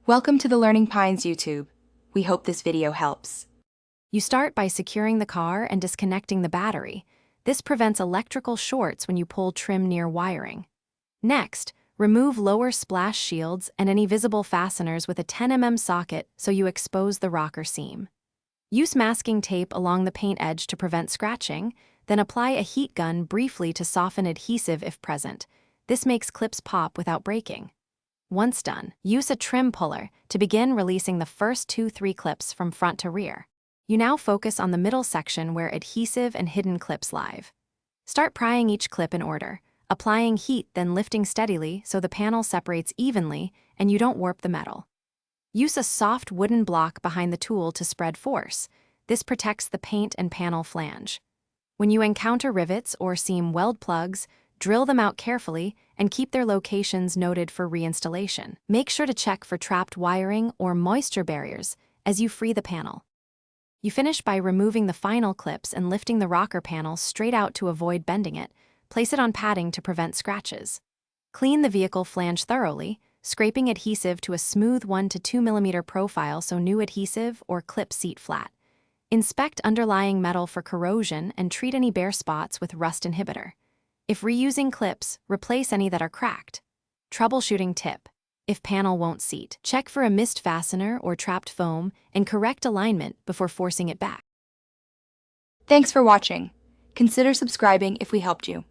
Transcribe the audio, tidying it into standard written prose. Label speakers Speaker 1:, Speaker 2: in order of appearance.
Speaker 1: Welcome to the Learning Pines YouTube. We hope this video helps.
Speaker 2: You start by securing the car and disconnecting the battery. This prevents electrical shorts when you pull trim near wiring. Next, remove lower splash shields and any visible fasteners with a 10 mm socket so you expose the rocker seam. Use masking tape along the paint edge to prevent scratching, then apply a heat gun briefly to soften adhesive if present. This makes clips pop without breaking. Once done, use a trim puller to begin releasing the first 2-3 clips from front to rear. You now focus on the middle section where adhesive and hidden clips lie. Start prying each clip in order, applying heat then lifting steadily so the panel separates evenly and you don't warp the metal. Use a soft wooden block behind the tool to spread force. This protects the paint and panel flange. When you encounter rivets or seam weld plugs, drill them out carefully and keep their locations noted for reinstallation. Make sure to check for trapped wiring or moisture barriers as you free the panel. You finish by removing the final clips and lifting the rocker panel straight out to avoid bending it. Place it on padding to prevent scratches. Clean the vehicle flange thoroughly, scraping adhesive to a smooth 1 to 2 mm profile so new adhesive or clip seat flat. Inspect underlying metal for corrosion and treat any bare spots with rust inhibitor. If reusing clips, replace any that are cracked. Troubleshooting tip: if panel won't seat, check for a missed fastener or trapped foam and correct alignment before forcing it back.
Speaker 1: Thanks for watching. Consider subscribing if we helped you.